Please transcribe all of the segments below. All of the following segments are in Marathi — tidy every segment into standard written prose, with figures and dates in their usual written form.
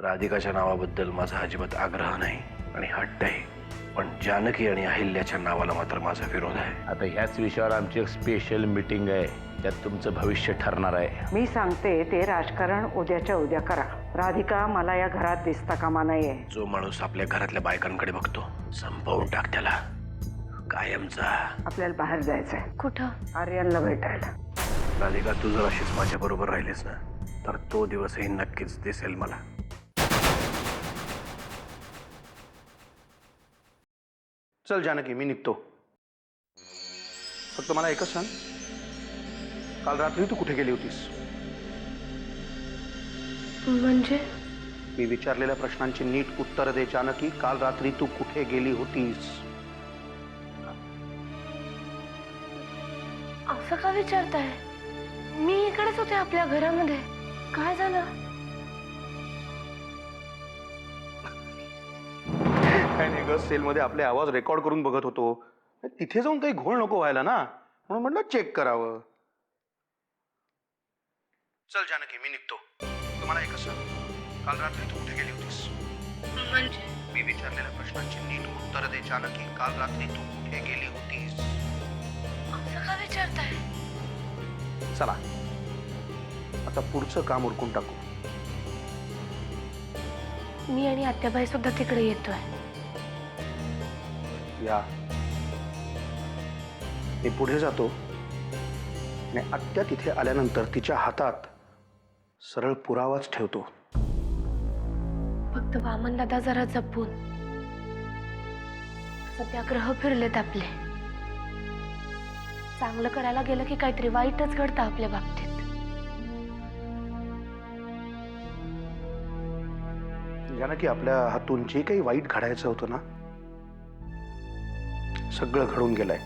राधिकाच्या नावाबद्दल माझा अजिबात आग्रह नाही आणि हट्ट आहे, पण जानकी आणि अहिल्याच्या नावाला मात्र माझा विरोध आहे. आता ह्याच विषयावर आमची एक स्पेशल मीटिंग आहे, त्यात तुमचं भविष्य ठरणार आहे. मी सांगते ते राजकारण उद्याच्या उद्या करा. राधिका मला या घरात दिसता कामा नाहीये. जो माणूस आपल्या घरातल्या बायकांकडे बघतो संपवून टाक त्याला कायमचा. आपल्याला बाहेर जायचंय. कुठं? आर्यनला भेटायला. राधिका तू जर अशीच माझ्या बरोबर राहिलीस ना तर तो दिवसही नक्कीच दिसेल मला. चल जानकी, मी निघतो. फक्त मला एकच सांग, काल रात्री तू कुठे गेली होतीस? म्हणजे मी विचारलेल्या प्रश्नांची नीट उत्तर दे जानकी. काल रात्री तू कुठे गेली होतीस? असं का विचारताय? मी इकडेच होते आपल्या घरामध्ये. काय झालं? काय नाही ग, सेलमध्ये आपले आवाज रेकॉर्ड करून बघत होतो. तिथे जाऊन काही घोळ नको व्हायला ना, म्हणून म्हटलं चेक करावं. चल जानकी, मी निघतो. तुम्हाला एकच सांग, काल रात्री तू कुठे गेली होतीस? म्हणजे मी विचारलेल्या प्रश्नांची नीट उत्तर दे जानकी. काल रात्री तू कुठे गेली होतीस? असं का विचारताय? चला आता पुढचं काम उरकून टाकू. मी आणि आत्याबाई सुद्धा तिकडे येतोय. या, मी पुढे जातो आणि आत्या तिथे आल्यानंतर तिच्या हातात सरळ पुरावाच ठेवतो. फक्त वामन दादा जरा जपून. सध्या ग्रह फिरलेत आपले. चांगलं करायला गेलं की काहीतरी वाईटच घडतं आपल्या बाबतीत. जानकी, आपल्या हातून जे काही वाईट घडायचं होतं ना, सगळं घडून गेलंय.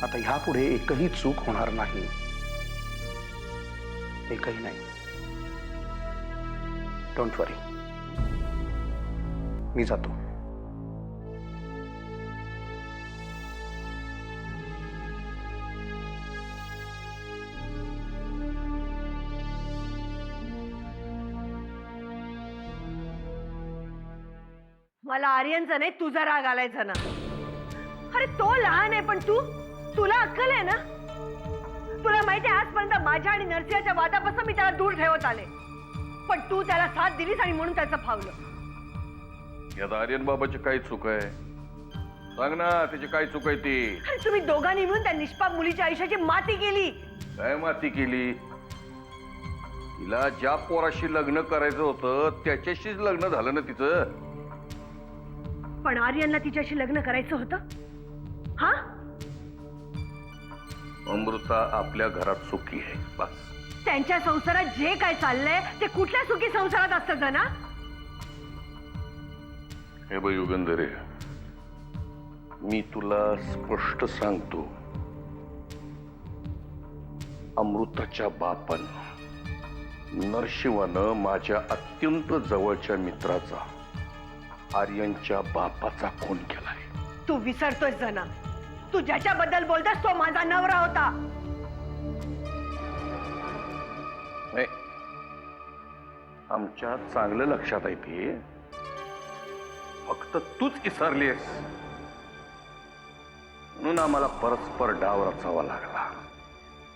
आता ह्यापुढे एकही चूक होणार नाही. एकही नाही. डोंट वरी. मी जातो. मला आर्यनचा नाही तुझा राग आलायचा ना. अरे तो लहान आहे पण तुला अक्कल आहे ना. तुला माहिती आहे आजपर्यंत माझ्या आणि नरसिंहाच्या वादापासून मी त्याला दूर ठेवत आले, पण तू त्याला साथ दिलीस आणि म्हणून त्याचं फावलं. यात आर्यन बाबाची काय चूक आहे? सांग ना, त्याची काय चूक आहे ती? अरे तुम्ही दोघांनी मिळून त्या निष्पाप मुलीच्या आयुष्याची माती केली. काय माती केली? तिला ज्या पोराशी लग्न करायचं होतं त्याच्याशीच लग्न झालं ना तिचं. पण आर्यनला तिच्याशी लग्न करायचं होतं. हा, अमृता आपल्या घरात सुखी आहे बस. त्यांच्या संसारात जे काय चाललंय ते कुठल्या सुखी संसारात असतं ना. हे बघ युगंधरे, मी तुला स्पष्ट सांगतो, अमृताच्या बापानं नरशिवानं माझ्या अत्यंत जवळच्या मित्राचा आर्यनच्या बापाचा खून केलाय. तू विसरतोय जना. तू ज्याच्याबद्दल बोलतोस तो माझा नवरा होता. नाही, आमच्या चांगलं लक्षात आहे ते. फक्त तूच विसरलीस म्हणून आम्हाला परस्पर डाव रचावा लागला.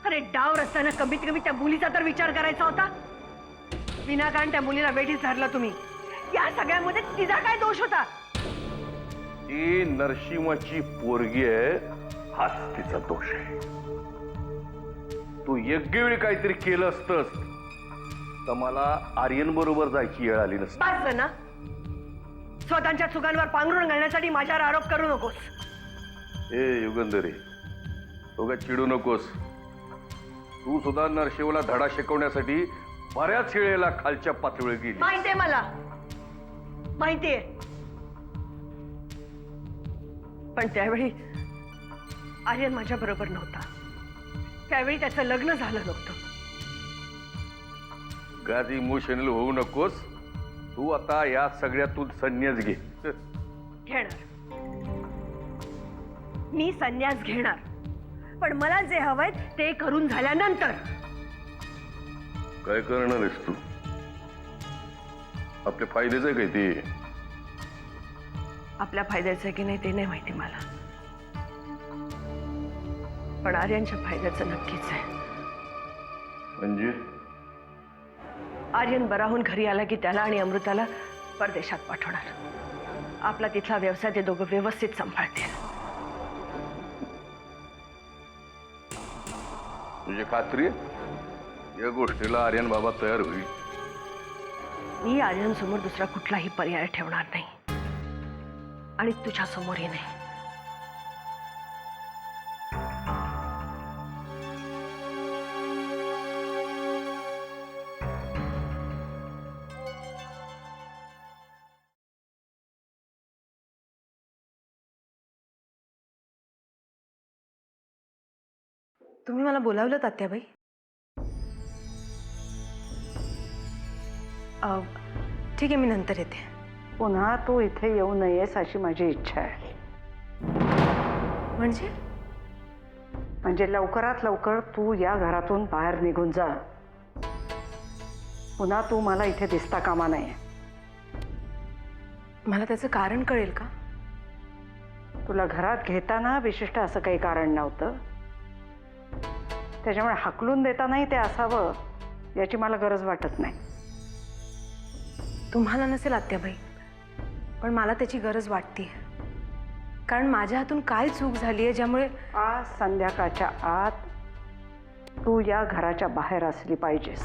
अरे डाव रचताना कमीत कमी त्या मुलीचा तर विचार करायचा होता. विनाकारण त्या मुलीला वेठीस धरला तुम्ही. या सगळ्यामध्ये तिचा काय दोष होता? ती नरसिंहाची पोरगी आहे, हाच तिचा दोष आहे. तू योग्य वेळी काहीतरी केलं असतंस तर मला आर्यन बरोबर जायची वेळ आली नसती. बस ना, स्वतःच्या चुकांवर पांघरून घालण्यासाठी माझ्यावर आरोप करू नकोस. ए युगंधरे, उगा चिडू नकोस. तू सुद्धा नरशिवला धडा शिकवण्यासाठी बऱ्याच वेळेला खालच्या पातळीवर गेली. माहितीये मला, माहितीये. पण त्यावेळी आर्यन माझ्या बरोबर नव्हता. त्यावेळी त्याचं लग्न झालं नव्हतं. गाज इमोशनल होऊ नकोस. तू आता या सगळ्यातून संन्यास घे. घेणार, मी संन्यास घेणार. पण मला जे हवंय ते करून झाल्यानंतर. काय करणार आहेस तू? आपल्या फायद्याचं आहे काय ते? आपल्या फायद्याचं आहे की नाही ते नाही माहिती मला, पण आर्यनच्या फायद्याचं नक्कीच आहे. म्हणजे आर्यन बरा होऊन घरी आला की त्याला आणि अमृताला परदेशात पाठवणार. आपला तिथला व्यवसाय ते दोघं व्यवस्थित सांभाळतील. तुझी खात्री आहे या गोष्टीला आर्यन बाबा तयार होईल? मी आर्यन समोर दुसरा कुठलाही पर्याय ठेवणार नाही आणि तुझ्या समोरही नाही. तुम्ही मला बोलावलं तात्याबाई? ठीक आहे, मी नंतर येते. पुन्हा तू इथे येऊ नयेस अशी माझी इच्छा आहे. म्हणजे लवकरात लवकर तू या घरातून बाहेर निघून जा. पुन्हा तू मला इथे दिसता कामा नये. मला त्याचं कारण कळेल का? तुला घरात घेताना विशिष्ट असं काही कारण नव्हतं, त्याच्यामुळे हाकलून देतानाही ते असावं याची मला गरज वाटत नाही. तुम्हाला नसेल आत्याबाई, पण मला त्याची गरज वाटते. कारण माझ्या हातून काय चूक झाली आहे ज्यामुळे आज संध्याकाळच्या आत तू या घराच्या बाहेर असली पाहिजेस.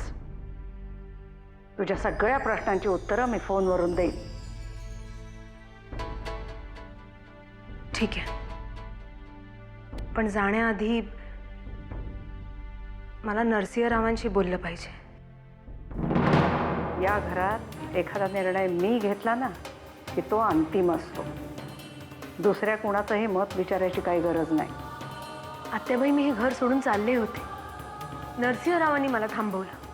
तुझ्या सगळ्या प्रश्नांची उत्तरं मी फोनवरून देईन. ठीक आहे, पण जाण्याआधी मला नरसिंहरावांशी बोललं पाहिजे. या घरात एखादा निर्णय मी घेतला ना की तो अंतिम असतो. दुसऱ्या कुणाचंही मत विचारायची काही गरज नाही. आत्याबाई, मी हे घर सोडून चालले होते. नरसिंहरावांनी मला थांबवलं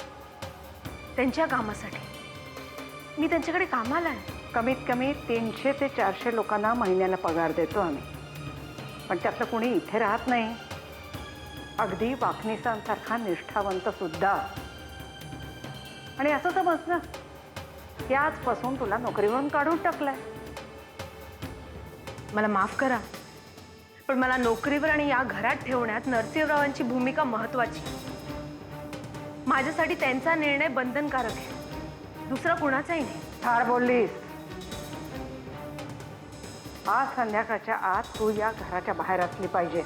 त्यांच्या कामासाठी. मी त्यांच्याकडे कामाला आहे. कमीत कमी 300 ते 400 लोकांना महिन्याला पगार देतो आम्ही, पण त्यातलं कोणी इथे राहत नाही. अगदी वाकणीसांसारखा निष्ठावंत सुद्धा. आणि असं समज ना की आजपासून तुला नोकरीवरून काढून टाकलंय. मला माफ करा, पण मला नोकरीवर आणि या घरात ठेवण्यात नरसिंहरावांची भूमिका महत्वाची. माझ्यासाठी त्यांचा निर्णय बंधनकारक आहे, दुसरा कुणाचाही नाही. फार बोललीस. आज संध्याकाळच्या आत तू या घराच्या बाहेर असली पाहिजे,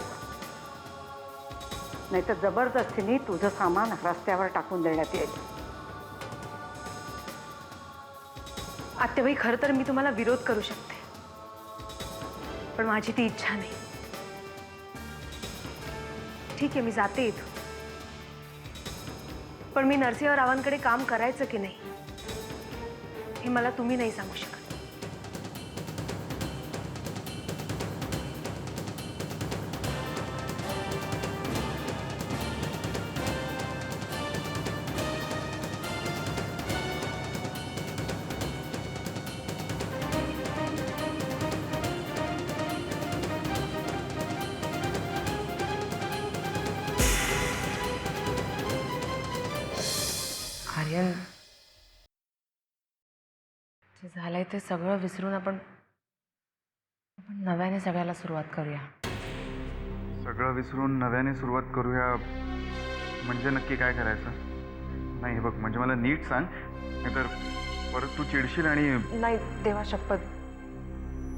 नाहीतर जबरदस्तीने तुझं सामान रस्त्यावर टाकून देण्यात येईल. आत्याबाई, खरं तर मी तुम्हाला विरोध करू शकते, पण माझी ती इच्छा नाही. ठीक आहे, मी जाते इथून, पण मी नरसिंहरावांकडे काम करायचं की नाही हे मला तुम्ही नाही सांगू शकत. आर्यन, जे झालंय ते सगळं विसरून आपण नव्याने सगळ्याला सुरुवात करूया. सगळं विसरून नव्याने सुरुवात करूया म्हणजे नक्की काय करायचं? नाही, हे बघ, म्हणजे मला नीट सांग, नाहीतर परत तू चिडशील. आणि नाही, देवा शपथ,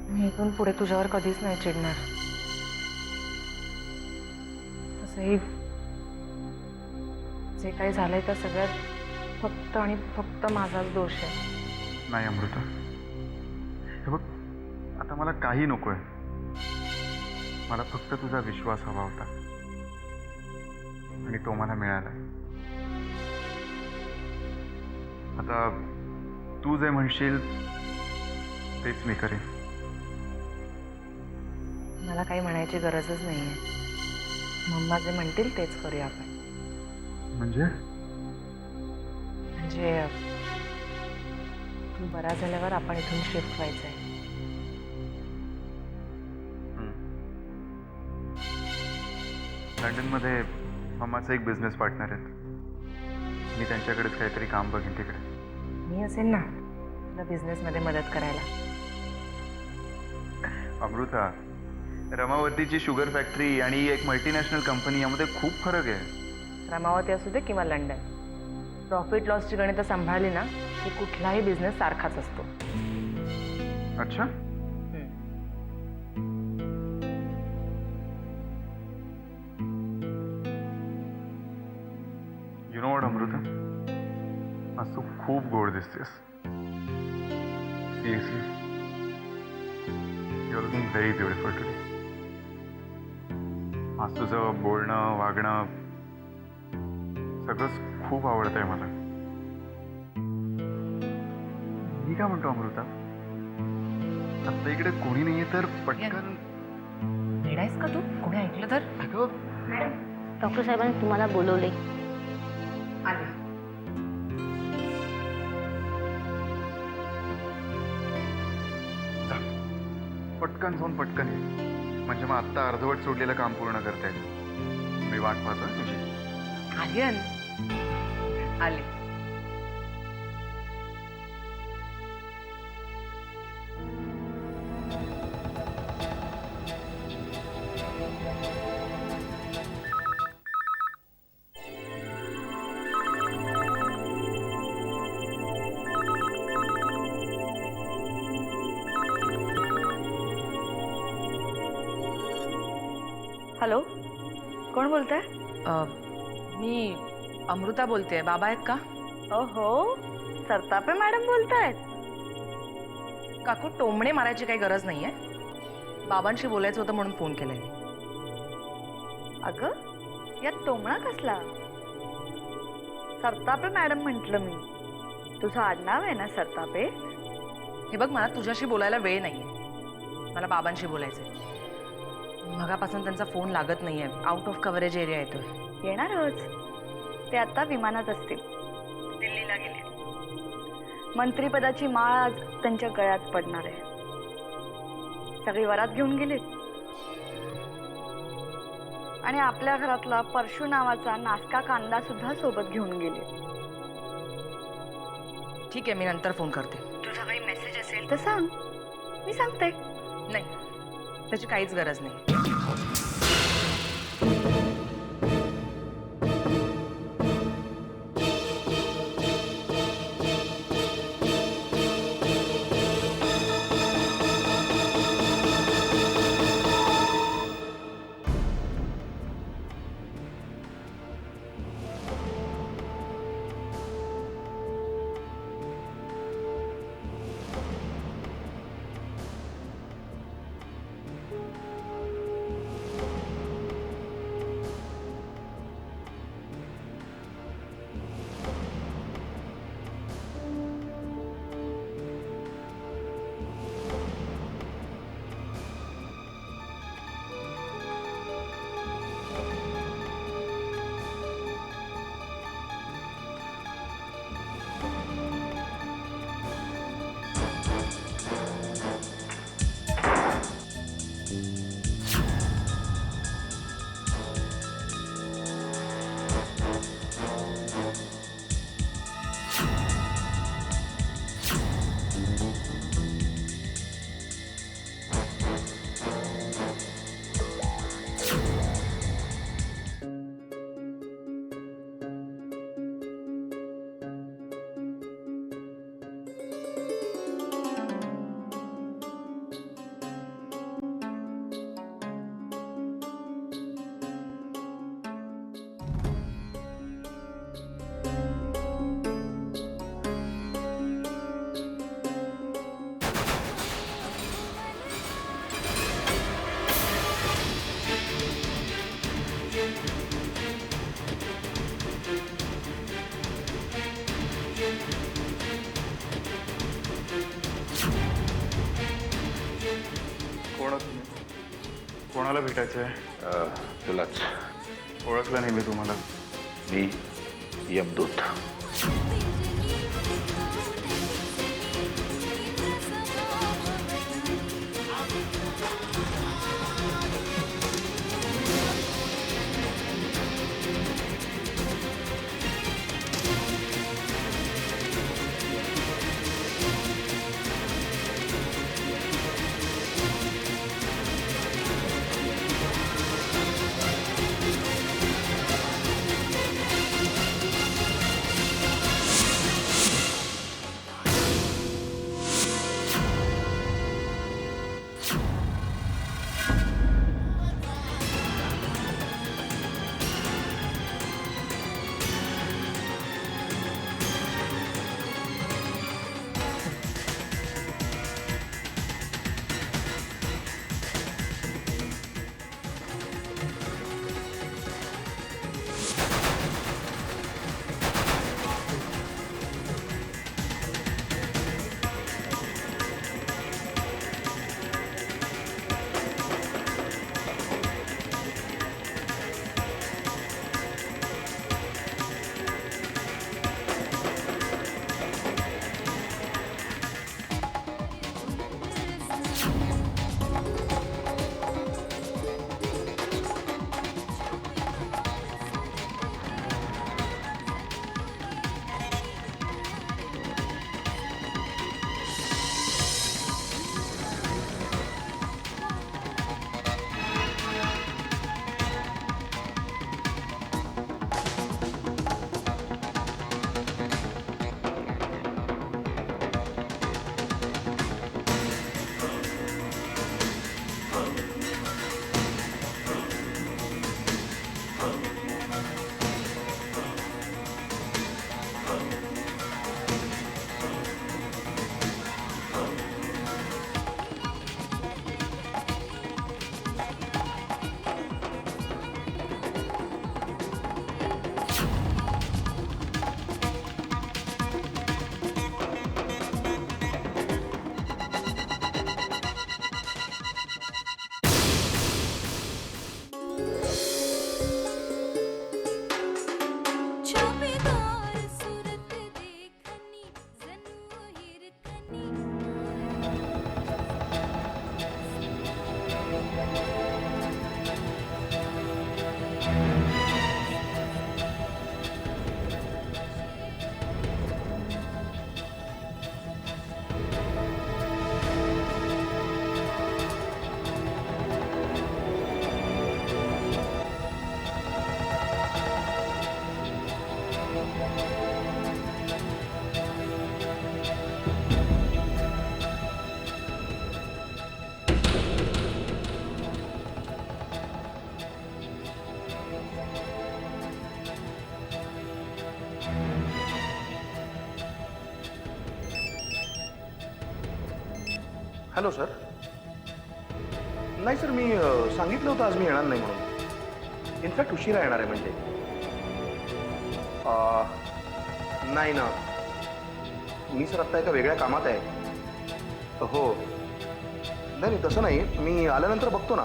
मी इथून पुढे तुझ्यावर कधीच नाही चिडणार. तसंही जे काही झालंय त्या सगळ्यात फक्त आणि फक्त माझाच दोष आहे. नाही अमृता, हे बघ, आता मला काही नको आहे. मला फक्त तुझा विश्वास हवा होता आणि तो मला मिळाला. आता तू जे म्हणशील तेच मी करेन. मला काही म्हणायची गरजच नाही आहे. मम्मा जे म्हणतील तेच करूया आपण. म्हणजे तू बरा झाल्यावर आपण इथून शिफ्ट व्हायचं आहे. लंडनमध्ये मम्माचं एक बिझनेस पार्टनर आहेत. मी त्यांच्याकडेच काहीतरी काम बघेन तिकडे. मी असेल ना, तुला बिझनेसमध्ये मदत करायला. अमृता, रमावतीची शुगर फॅक्टरी आणि एक मल्टीनॅशनल कंपनी यामध्ये खूप फरक आहे. रमावती असू दे किंवा लंडन, प्रॉफिट लॉसची गणितं सांभाळली ना की कुठलाही बिझनेस सारखाच असतो. अच्छा, यु नो व्हॉट अमृता, आज तू खूप गोड दिसतेस. Seriously, you are looking very beautiful today. आज तुझं बोलणं वागणं सगळंच खूप आवडतंय मला. मी काय म्हणतो अमृता, आता इकडे कोणी नाहीये तर पटकन. वेडायस का तू? कोणी ऐकलं तर? अगं डॉक्टर साहेबांनी तुम्हाला बोलवले. आले. जा, पटकन जाऊन पटकन ये. म्हणजे मग आत्ता अर्धवट सोडलेलं काम पूर्ण करता येईल. मी वाट पाहतोय तुझी. आर्यन आले. हॅलो, कोण बोलतंय? मी अमृता बोलते. बाबा आहेत का? हो, सरतापे मॅडम बोलतायत. काकू, टोमणे मारायची काही गरज नाहीये. बाबांशी बोलायचं होतं म्हणून फोन केलाय. अगं, यात टोमणा कसला? सरतापे मॅडम म्हंटल मी. तुझं आडनाव आहे ना सरतापे? हे बघ, मला तुझ्याशी बोलायला वेळ नाहीये. मला बाबांशी बोलायचंय. मगापासून त्यांचा फोन लागत नाहीये. आउट ऑफ कव्हरेज एरिया येतोय. येणारच. ते आता विमानात असतील, दिल्लीला गेले. मंत्रीपदाची माळ आज त्यांच्या गळ्यात पडणार आहे. सगळी वरात घेऊन गेले आणि आपल्या घरातला परशू नावाचा नासका कांदा सुद्धा सोबत घेऊन गेले. ठीक आहे, मी नंतर फोन करते. तुझा काही मेसेज असेल तर सांग, मी सांगते. नाही, त्याची काहीच गरज नाही. कोणाला भेटायचं आहे? तुलाच. ओळखलं नाही मी तुम्हाला. मी यमदूत. छापेदार सूरत देखनी जन्म हिरकनी हॅलो सर. नाही सर, मी सांगितलं होतं आज मी येणार नाही म्हणून. इनफॅक्ट उशिरा येणार आहे म्हणजे. नाही ना, मी सर आत्ता एका वेगळ्या कामात आहे. हो, नाही नाही तसं नाही, मी आल्यानंतर बघतो ना.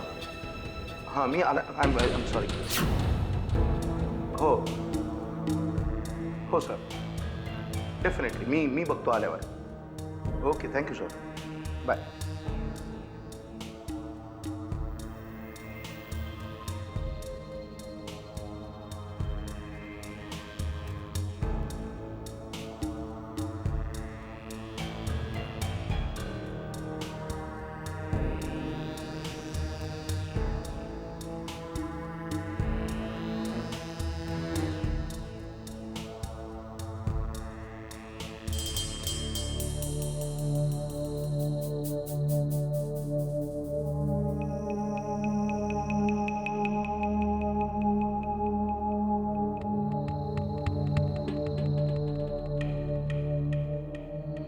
हां, मी आय एम सॉरी. हो हो सर, डेफिनेटली मी बघतो आल्यावर. Okay, thank you sir. Bye.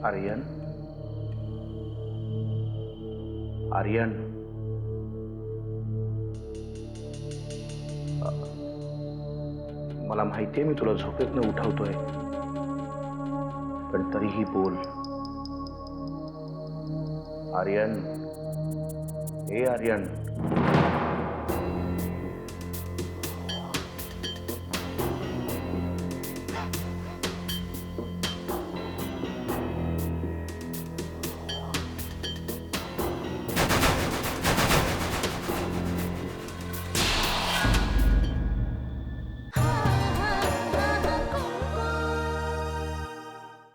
Aryan, Aryan, मला माहितीये मी तुला झोपेतनं उठवतोय, पण तरीही बोल. आर्यन, हे आर्यन.